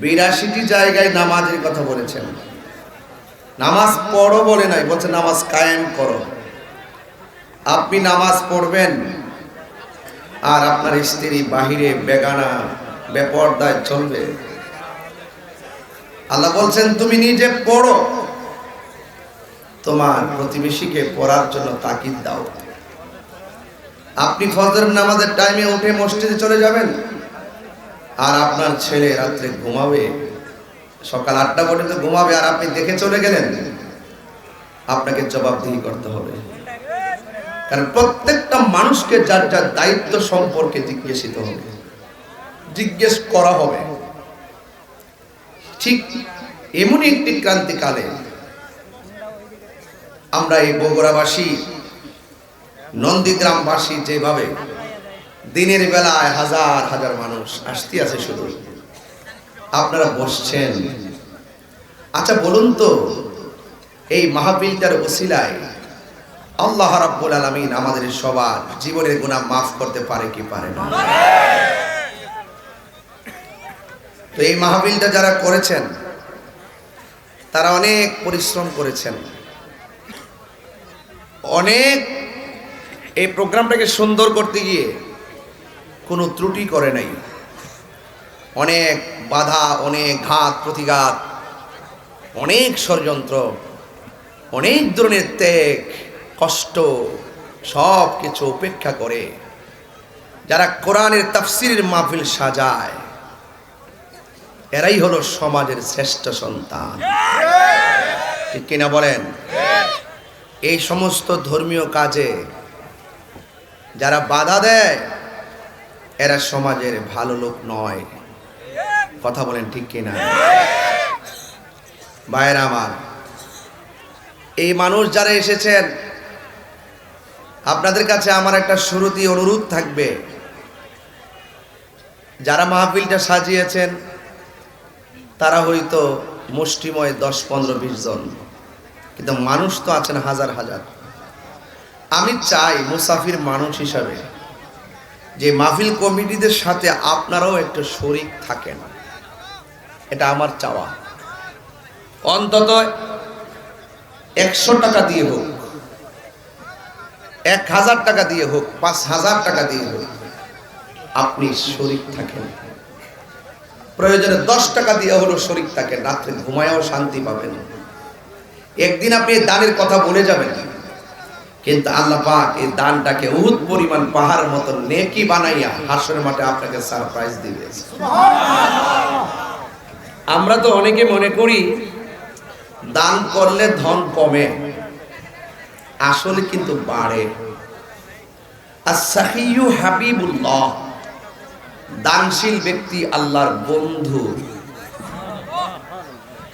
82টি জায়গায় নামাজের কথা বলেছেন। নামাজ পড়ো বলে নাই, বলছে নামাজ কায়েম করো। আপনি নামাজ পড়বেন আর আপনার স্ত্রী বাহিরে বেগানা বেপরদায় চলবে? আল্লাহ বলছেন তুমি নিজে পড়ো, তোমার প্রতিবেশীকে পড়ার জন্য তাকিদ দাও। আপনি ফজরের নামাজের টাইমে উঠে মসজিদে চলে যাবেন আর আপনার ছেলে রাত্রে ঘুমাবে, সকাল 8টা পর্যন্ত ঘুমাবে, আর আপনি দেখে চলে গেলেন, আপনাকে জবাবদিহি করতে হবে। কারণ প্রত্যেকটা মানুষকে যার যার দায়িত্ব সম্পর্কে জিজ্ঞাসিত হবে, জিজ্ঞেস করা হবে। ঠিক এমনই একটি ক্রান্তিকালে আমরা এই বগুড়াবাসী, নন্দীগ্রামবাসী যেভাবে দিনের বেলায় হাজার হাজার মানুষ আসতে আছে, শুধু আপনারা বসছেন। আচ্ছা বলুন তো, এই মাহফিলটার ওসিলায় আল্লাহ রাব্বুল আলামিন আমাদের সবার জীবনের গুনাহ মাফ করতে পারে কি পারে না? তো এই মাহফিলটা যারা করেছেন তারা অনেক পরিশ্রম করেছেন, অনেক এই প্রোগ্রামটাকে সুন্দর করতে গিয়ে কোনো ত্রুটি করে নাই। অনেক বাধা, অনেক ঘাত প্রতিঘাত, অনেক ষড়যন্ত্র, অনেক ধরনের ত্যাগ কষ্ট সব কিছু উপেক্ষা করে যারা কোরআনের তাফসীরের মাহফিল সাজায়, এরাই হলো সমাজের শ্রেষ্ঠ সন্তান। ঠিক কিনা বলেন? এই সমস্ত ধর্মীয় কাজে যারা বাধা দেয় এরা সমাজের ভালো লোক নয়। কথা বলেন ঠিক কিনা? ভাইয়েরা আমার, এই মানুষ যারা এসেছেন, আপনাদের কাছে আমার একটা শুরুতেই অনুরোধ থাকবে, যারা মাহফিলটা সাজিয়েছেন তারা হয়তো মুষ্টিময় 10, 15, 20 জন, কিন্তু মানুষ তো আছেন হাজার হাজার। আমি চাই মুসাফির মানুষ হিসাবে যে মাহফিল কমিটিদের সাথে আপনারাও একটু শরীক থাকেন, এটা আমার চাওয়া। অন্তত 100 টাকা দিয়ে হোক, 1000 টাকা দিয়ে হোক, 5000 টাকা দিয়ে হোক, আপনি শরীক থাকেন। প্রয়োজনে 10 টাকা দিয়ে হলো শরীক থাকেন, রাত্রে ঘুমায়ও শান্তি পাবেন। একদিন আপনি এই দানের কথা বলে যাবেন, কিন্তু আল্লাহ পাক এই দানটাকে উহুদ পরিমাণ পাহাড়ের মতো নেকি বানাইয়া হাসরের মাঠে আপনাকে সারপ্রাইজ দিবে। আমরা তো অনেকে মনে করি দান করলে ধন কমে, আসলে কিন্তু বাড়ে। as-sakhiyyu হাবিবুল্লাহ, দানশীল ব্যক্তি আল্লাহর বন্ধু।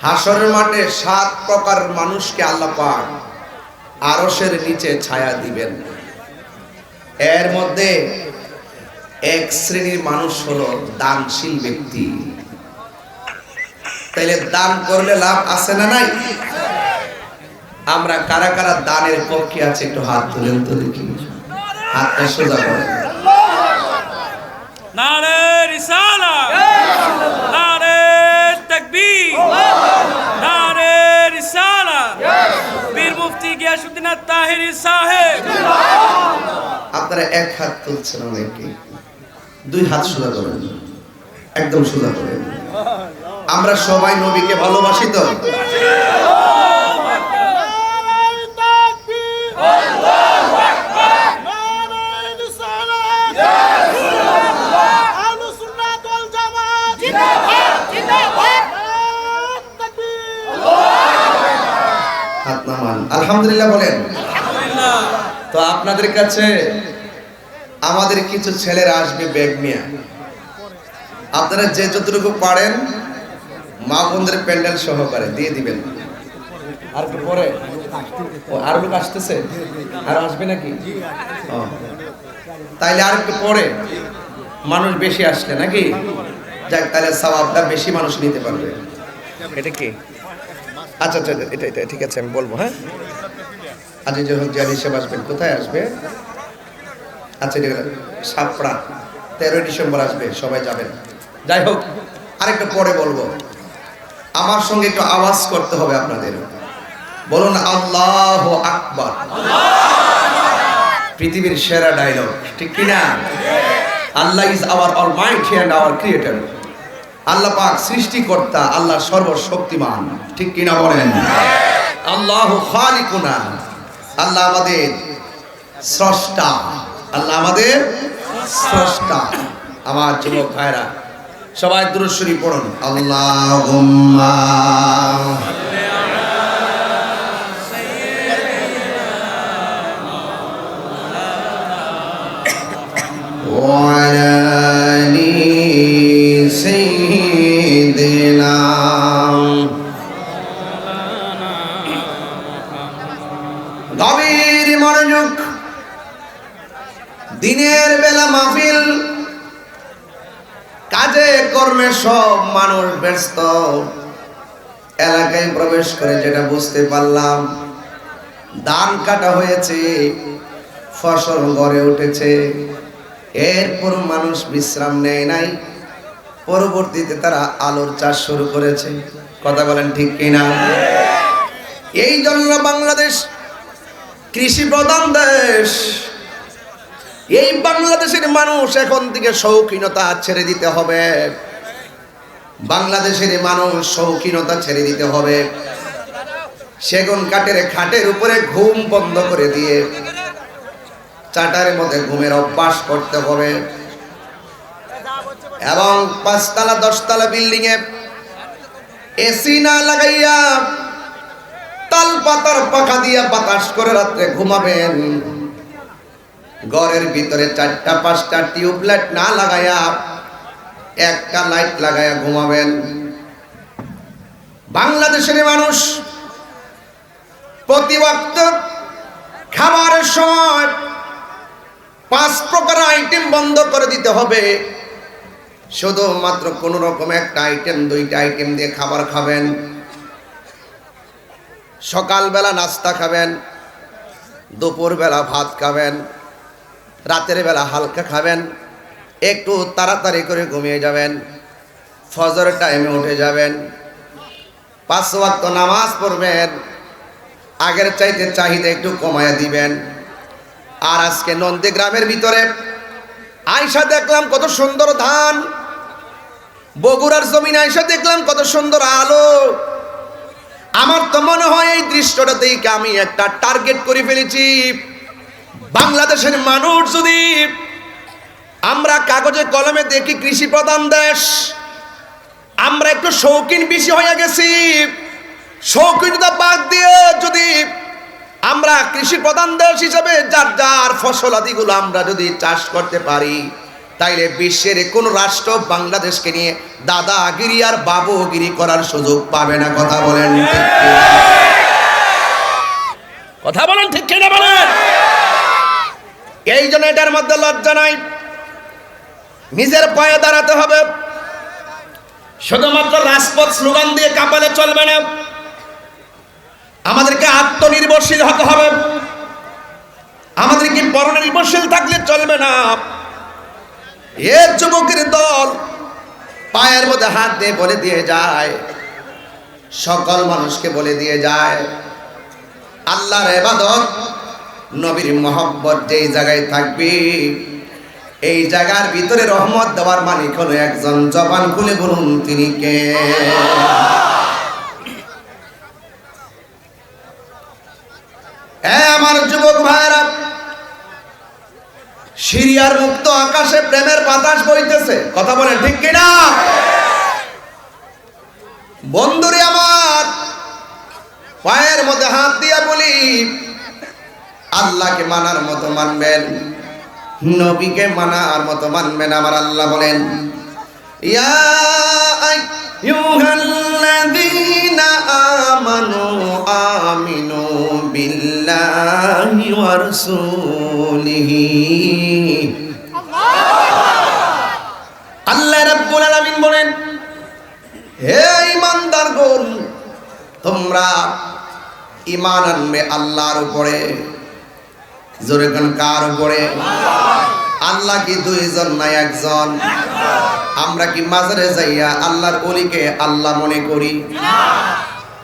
হাসরের মাঠে 7 প্রকার মানুষকে আল্লাহ পাক আরশের নিচে ছায়া দিবেন। এর মধ্যে এক শ্রেণীর মানুষ হলো দানশীল ব্যক্তি। তাইলে দান করলে লাভ আছে না নাই? আমরা কারা কারা দানের পক্ষে আছে একটু হাত তুলেন তো দেখি, হাতটা সোজা করেন। নারে রিসালাত, নারে তাকবীর, নারে রিসালাত, বীর মুফতি গিয়াসউদ্দিন আত-তাহিরি সাহেব। আপনারা এক হাত তুলছেন, অনেকে 2 হাত সোজা করেন, একদম সোজা করেন। আমরা সবাই নবীকে ভালোবাসি তো? হাত নামান, আলহামদুলিল্লাহ বলেন। তো আপনাদের কাছে আমাদের কিছু ছেলেরা আসবে ব্যাগ নিয়ে, আপনারা যে যতটুকু পারেন মা বোনদের প্যান্ডেল সহকারে দিয়ে দিবেন। আর একটু পরে আর লোক আসতেছে, আর আসবে নাকি? তাইলে আর একটু পরে মানুষ বেশি আসলে নাকি, যাক তাহলে সওয়াবটা বেশি মানুষ নিতে পারবে। এটা কি? আচ্ছা আচ্ছা, এটা ঠিক আছে, আমি বলবো। হ্যাঁ, আচ্ছা, যখন জানি হিসেবে আসবেন, কোথায় আসবে? আচ্ছা, সাপড়া 13 ডিসেম্বর আসবে, সবাই যাবেন। যাই হোক, আরেকটা পরে বলবো, আমার সঙ্গে একটু আওয়াজ করতে হবে আপনাদের। বলুন আল্লাহু আকবার। পৃথিবীর সেরা ডায়লগ, ঠিক কিনা? Allah is our almighty and our creator. আল্লাহ পাক সৃষ্টিকর্তা, আল্লাহ সর্বশক্তিমান, ঠিক কিনা বলেন? আল্লাহু খালিকুনা, আল্লাহ আমাদের স্রষ্টা, আল্লাহ আমাদের স্রষ্টা। আমার যুবক ভাইরা সবাই দুরূদ শরীফ পড়ুন। আল্লাহুম্মা ওয়া আলা আলি সাইয়্যিদিনা। গভীর মনোযোগ। দিনের বেলা মাহফিল, কাজে কর্মে সব মানুষ ব্যস্ত। এলাকায় প্রবেশ করে যেটা বুঝতে পারলাম, ধান কাটা হয়েছে, ফসল গড়ে উঠেছে, এরপর মানুষ বিশ্রাম নেয় নাই। পরবর্তীতে তারা আলুর চাষ শুরু করেছে। কথা বলেন ঠিক কিনা? এই জন্য বাংলাদেশ কৃষি প্রধান দেশ। এই বাংলাদেশের মানুষ এখন থেকে শৌখিনতা ছেড়ে দিতে হবে। বাংলাদেশের মানুষ শৌখিনতা ছেড়ে দিতে হবে। সেগুন কাঠের খাটের উপরে ঘুম বন্ধ করে দিয়ে চাটারের মধ্যে ঘুমের অভ্যাস করতে হবে। এবং 5 তলা 10 তলা বিল্ডিং এ এসি না লাগাইয়া তাল পাতার পাখা দিয়া বাতাস করে রাত্রে ঘুমাবেন। ঘরের ভিতরে 4টা 5টা টিউবলাইট না লাগাইয়া একটা লাইট লাগাইয়া ঘুমাবেন। বাংলাদেশের মানুষ প্রতি ওয়াক্ত খাবারের সময় 5 প্রকার আইটেম বন্ধ করে দিতে হবে। শুধুমাত্র কোন রকম একটা আইটেম 2টা আইটেম দিয়ে খাবার খাবেন। সকালবেলা নাস্তা খাবেন, দুপুরবেলা ভাত খাবেন, রাতের বেলা হালকা খাবেন, একটু তাড়াতাড়ি করে ঘুমিয়ে যাবেন, ফজরের টাইমে উঠে যাবেন, 5 ওয়াক্ত নামাজ পড়বেন, আগের চাইতে চাহিদা একটু কমায়া দিবেন। আর আজকে নন্দীগ্রামের ভিতরে আয়সা দেখলাম কত সুন্দর ধান, বগুড়ার জমিনে আয়সা দেখলাম কত সুন্দর আলো। আমার তো মনে হয় এই দৃশ্যটা দেখে আমি একটা টার্গেট করে ফেলেছি। বাংলাদেশের মানুষ যদি আমরা কাগজে কলমে দেখি কৃষি প্রধান দেশ, আমরা একটু শৌখিন বেশি হয়ে গেছি। শৌখিনতা বাদ দিয়ে যদি আমরা কৃষি প্রধান দেশ হিসেবে যার যার ফসলাদিগুলো আমরা যদি চাষ করতে পারি, তাইলে বিশ্বের কোন রাষ্ট্র বাংলাদেশকে নিয়ে দাদাগিরি আর বাবুগিরি করার সুযোগ পাবে না। কথা বলেন ঠিক কিনা? কথা বলেন ঠিক কিনা বলেন? এই জন্য এটার মধ্যে লজ্জা নাই। নিজের পায়ে দাঁড়াতে হবে। শুধুমাত্র রাজপথ স্লোগান দিয়ে কাঁপালে চলবে না। আমাদেরকে আত্মনির্ভরশীল হতে হবে। আমাদেরকে পরনির্ভরশীল থাকলে চলবে না। এ যুবকের দল পায়ের মধ্যে হাত দিয়ে বলে দিয়ে যায়, সকল মানুষকে বলে দিয়ে যায়, আল্লাহর ইবাদত, নবীর মহব্বত যেই জায়গায় থাকবে, এই জায়গার ভিতরে রহমত দেওয়ার মালিক হলো একজন। জবান খুলে বলুন তিনি কে? আমার যুবক ভাইরা, সিরিয়ার মুক্ত আকাশে প্রেমের বাতাস বইতেছে। কথা বলেন ঠিক কিনা? বন্ধুরে আমার, পায়ের মধ্যে হাত দিয়া বলি, আল্লাহকে মানার মতো মানবেন, নবীকে মানার মতো মানবেন। আমার আল্লাহ বলেন, ইয়া আইয়ুহাল্লাযীনা আমানু আমিনু বিল্লাহি ওয়া রাসূলিহি। আল্লাহ রাব্বুল আলামিন বলেন, হে ঈমানদারগণ, তোমরা ঈমান আনবে আল্লাহর উপরে। জোরে কোন কার উপরে? আল্লাহ কি দুইজন না একজন? আমরা কি মাজারে যাইয়া আল্লাহর ওলিকে আল্লাহ মনে করি?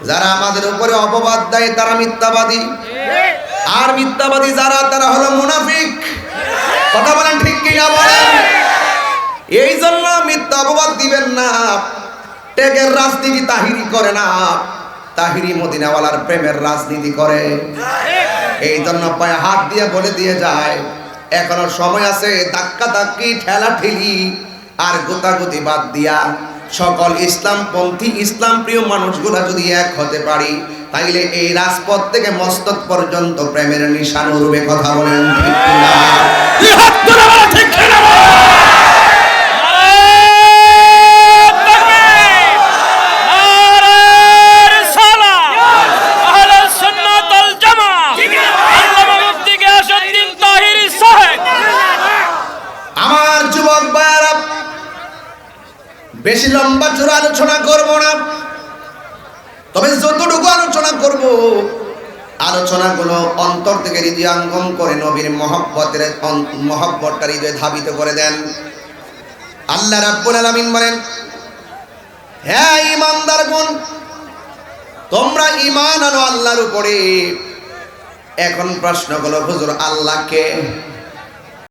যারা আমাদের উপরে অপবাদ দেয় তারা মিথ্যাবাদী, আর মিথ্যাবাদী যারা তারা হলো মুনাফিক। কথা বলেন ঠিক কিনা বলেন? এই জন্য মিথ্যা অপবাদ দিবেন না। টেকের রাজনীতি তাহিরি করে না, তাহিরি মদিনাওয়ালার প্রেমের রাজনীতি করে। এই জন্য পায়ে হাত দিয়ে বলে দিয়ে যায়, এখনো সময় আছে। ধাক্কা ধাক্কি, ঠেলা ঠেলি আর গোতাগুতি বাদ দিয়া সকল ইসলামপন্থী ইসলাম প্রিয় মানুষগুলা যদি এক হতে পারি, তাইলে এই রাজপথ থেকে মস্তক পর্যন্ত প্রেমের নিশান উড়বে। কথা বলেন ঠিক কিনা? ঠিক কিনা? আমার যুবক ভাইয়েরা, বেশি লম্বা চূড়া আলোচনা করব না, তবে যতটুকু আলোচনা করব আলোচনাগুলো অন্তর থেকে হৃদয়ঙ্গম করে নবীর মহব্বতটা হৃদয়ে ধাবিত করে দেন। আল্লাহ রাব্বুল আলামিন বলেন, হে ঈমানদারগণ, তোমরা ঈমান আনো আল্লাহর উপরে। এখন প্রশ্ন হলো, হুজুর আল্লাহ কে?